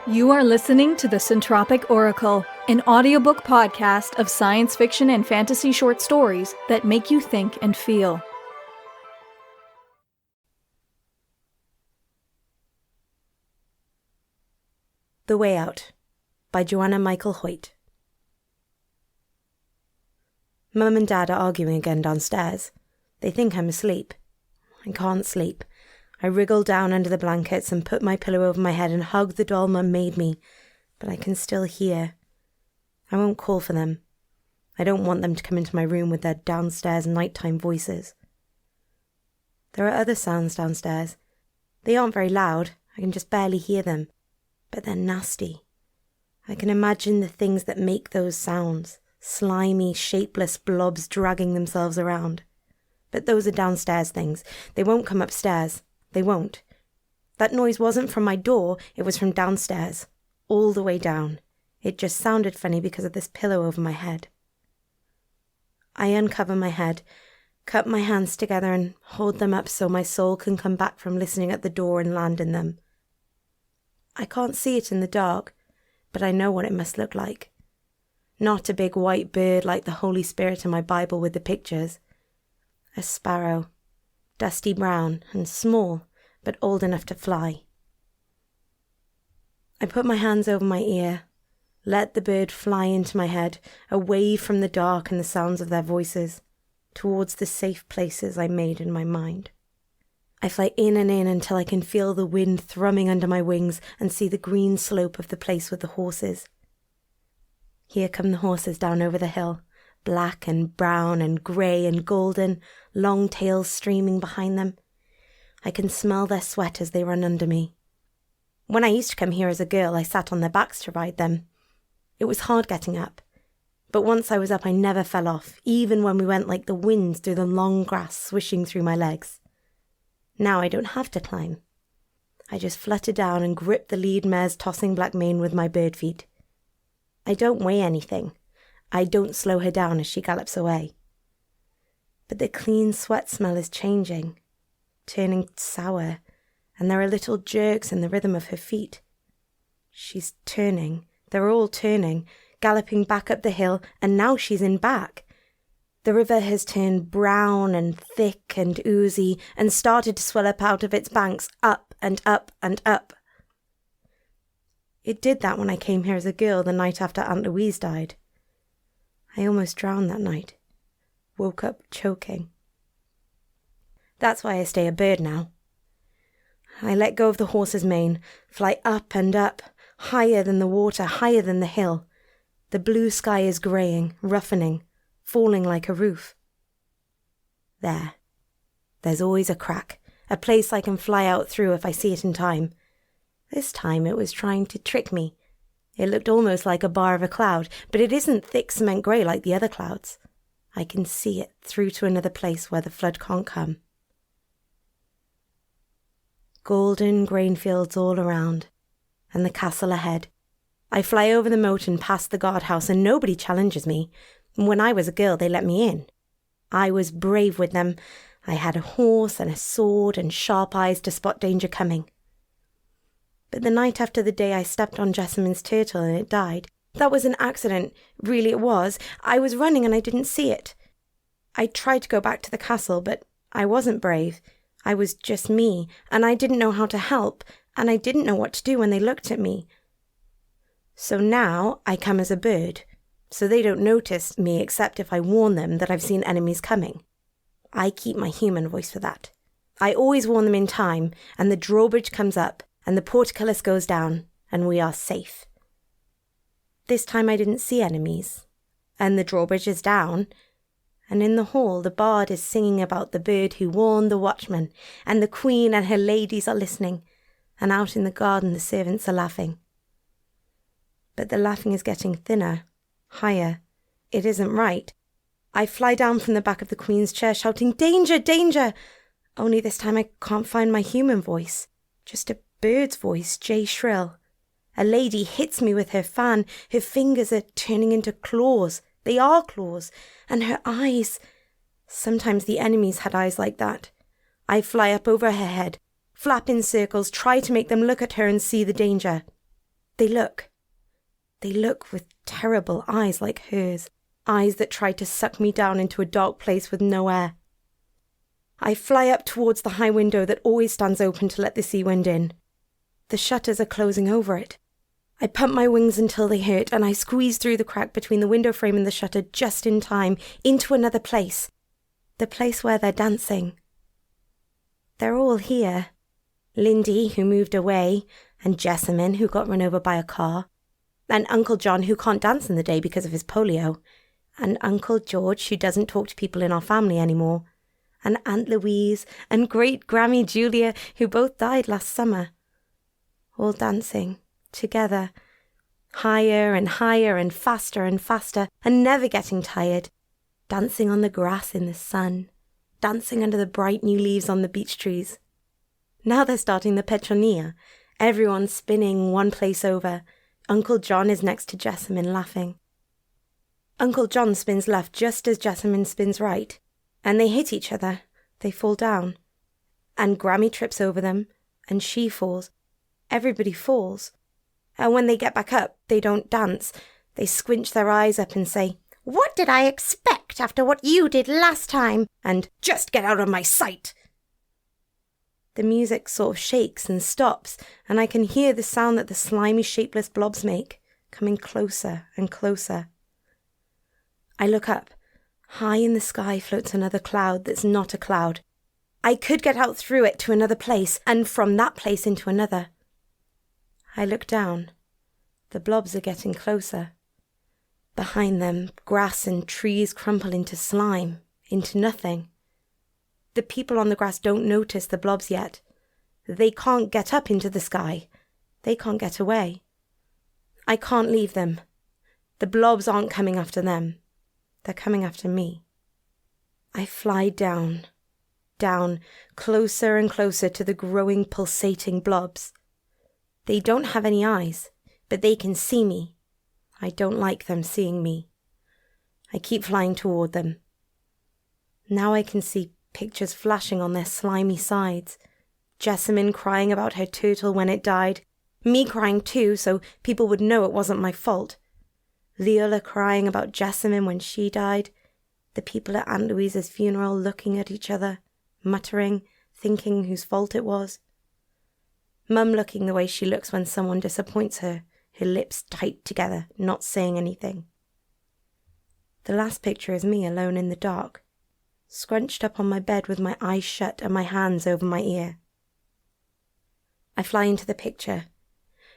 You are listening to the Centropic Oracle, an audiobook podcast of science fiction and fantasy short stories that make you think and feel. The Way Out by Joanna Michal Hoyt. Mum and Dad are arguing again downstairs. They think I'm asleep. I can't sleep. I wriggle down under the blankets and put my pillow over my head and hug the doll Mum made me, but I can still hear. I won't call for them. I don't want them to come into my room with their downstairs nighttime voices. There are other sounds downstairs. They aren't very loud. I can just barely hear them, but they're nasty. I can imagine the things that make those sounds, slimy, shapeless blobs dragging themselves around. But those are downstairs things. They won't come upstairs. They won't. That noise wasn't from my door, it was from downstairs, all the way down. It just sounded funny because of this pillow over my head. I uncover my head, cup my hands together and hold them up so my soul can come back from listening at the door and land in them. I can't see it in the dark, but I know what it must look like. Not a big white bird like the Holy Spirit in my Bible with the pictures. A sparrow. Dusty brown and small, but old enough to fly. I put my hands over my ear, let the bird fly into my head, away from the dark and the sounds of their voices, towards the safe places I made in my mind. I fly in and in until I can feel the wind thrumming under my wings and see the green slope of the place with the horses. Here come the horses down over the hill. Black and brown and grey and golden, long tails streaming behind them. I can smell their sweat as they run under me. When I used to come here as a girl, I sat on their backs to ride them. It was hard getting up, but once I was up I never fell off, even when we went like the wind through the long grass swishing through my legs. Now I don't have to climb. I just flutter down and grip the lead mare's tossing black mane with my bird feet. I don't weigh anything. I don't slow her down as she gallops away. But the clean sweat smell is changing, turning sour, and there are little jerks in the rhythm of her feet. She's turning, they're all turning, galloping back up the hill, and now she's in back. The river has turned brown and thick and oozy and started to swell up out of its banks, up and up and up. It did that when I came here as a girl the night after Aunt Louise died. I almost drowned that night. Woke up choking. That's why I stay a bird now. I let go of the horse's mane, fly up and up, higher than the water, higher than the hill. The blue sky is greying, roughening, falling like a roof. There's always a crack, a place I can fly out through if I see it in time. This time it was trying to trick me. It looked almost like a bar of a cloud, but it isn't thick cement grey like the other clouds. I can see it through to another place where the flood can't come. Golden grain fields all around, and the castle ahead. I fly over the moat and past the guardhouse, and nobody challenges me. When I was a girl, they let me in. I was brave with them. I had a horse and a sword and sharp eyes to spot danger coming. But the night after the day I stepped on Jessamine's turtle and it died, that was an accident. Really it was. I was running and I didn't see it. I tried to go back to the castle, but I wasn't brave. I was just me, and I didn't know how to help, and I didn't know what to do when they looked at me. So now I come as a bird, so they don't notice me except if I warn them that I've seen enemies coming. I keep my human voice for that. I always warn them in time, and the drawbridge comes up, and the portcullis goes down, and we are safe. This time I didn't see enemies, and the drawbridge is down, and in the hall the bard is singing about the bird who warned the watchman, and the queen and her ladies are listening, and out in the garden the servants are laughing. But the laughing is getting thinner, higher. It isn't right. I fly down from the back of the queen's chair shouting, "Danger, danger!" Only this time I can't find my human voice, just a bird's voice, J shrill. A lady hits me with her fan. Her fingers are turning into claws. They are claws. And her eyes. Sometimes the enemies had eyes like that. I fly up over her head, flap in circles, try to make them look at her and see the danger. They look with terrible eyes like hers, eyes that try to suck me down into a dark place with no air. I fly up towards the high window that always stands open to let the sea wind in. The shutters are closing over it. I pump my wings until they hurt, and I squeeze through the crack between the window frame and the shutter just in time, into another place. The place where they're dancing. They're all here. Lindy, who moved away, and Jessamine, who got run over by a car, and Uncle John, who can't dance in the day because of his polio, and Uncle George, who doesn't talk to people in our family anymore, and Aunt Louise, and Great-Grammy Julia, who both died last summer. All dancing, together, higher and faster, and never getting tired, dancing on the grass in the sun, dancing under the bright new leaves on the beech trees. Now they're starting the Petronia, everyone spinning one place over. Uncle John is next to Jessamine, laughing. Uncle John spins left just as Jessamine spins right, and they hit each other. They fall down, and Grammy trips over them, and she falls. Everybody falls. And when they get back up, they don't dance. They squinch their eyes up and say, "What did I expect after what you did last time?" And "Just get out of my sight." The music sort of shakes and stops, and I can hear the sound that the slimy, shapeless blobs make, coming closer and closer. I look up. High in the sky floats another cloud that's not a cloud. I could get out through it to another place, and from that place into another. I look down. The blobs are getting closer. Behind them, grass and trees crumple into slime, into nothing. The people on the grass don't notice the blobs yet. They can't get up into the sky. They can't get away. I can't leave them. The blobs aren't coming after them. They're coming after me. I fly down, closer and closer to the growing, pulsating blobs. They don't have any eyes, but they can see me. I don't like them seeing me. I keep flying toward them. Now I can see pictures flashing on their slimy sides. Jessamine crying about her turtle when it died. Me crying too, so people would know it wasn't my fault. Leola crying about Jessamine when she died. The people at Aunt Louise's funeral looking at each other, muttering, thinking whose fault it was. Mum looking the way she looks when someone disappoints her, her lips tight together, not saying anything. The last picture is me alone in the dark, scrunched up on my bed with my eyes shut and my hands over my ear. I fly into the picture.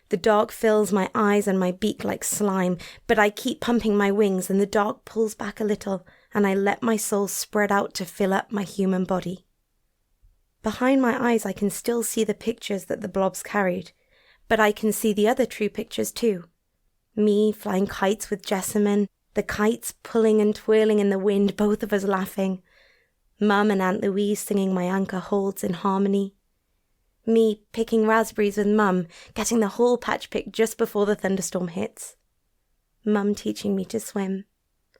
The dark fills my eyes and my beak like slime, but I keep pumping my wings and the dark pulls back a little and I let my soul spread out to fill up my human body. Behind my eyes I can still see the pictures that the blobs carried, but I can see the other true pictures too. Me flying kites with Jessamine, the kites pulling and twirling in the wind, both of us laughing. Mum and Aunt Louise singing my anchor holds in harmony. Me picking raspberries with Mum, getting the whole patch picked just before the thunderstorm hits. Mum teaching me to swim,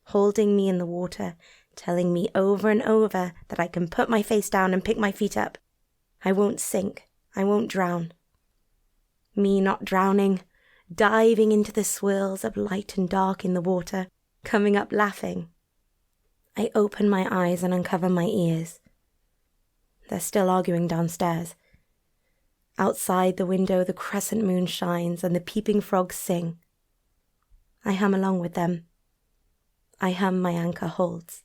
holding me in the water, telling me over and over that I can put my face down and pick my feet up. I won't sink, I won't drown. Me not drowning, diving into the swirls of light and dark in the water, coming up laughing. I open my eyes and uncover my ears. They're still arguing downstairs. Outside the window the crescent moon shines and the peeping frogs sing. I hum along with them. I hum my anchor holds.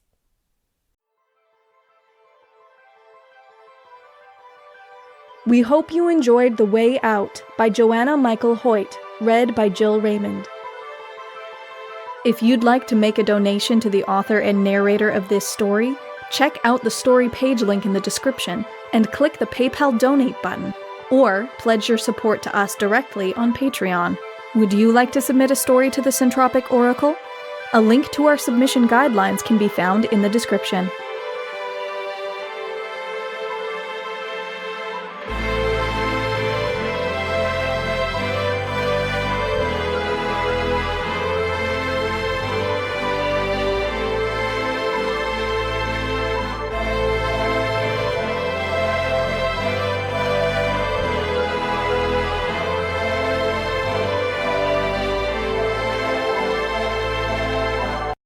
We hope you enjoyed The Way Out by Joanna Michal Hoyt, read by Jill Raymond. If you'd like to make a donation to the author and narrator of this story, check out the story page link in the description and click the PayPal donate button, or pledge your support to us directly on Patreon. Would you like to submit a story to the Centropic Oracle? A link to our submission guidelines can be found in the description.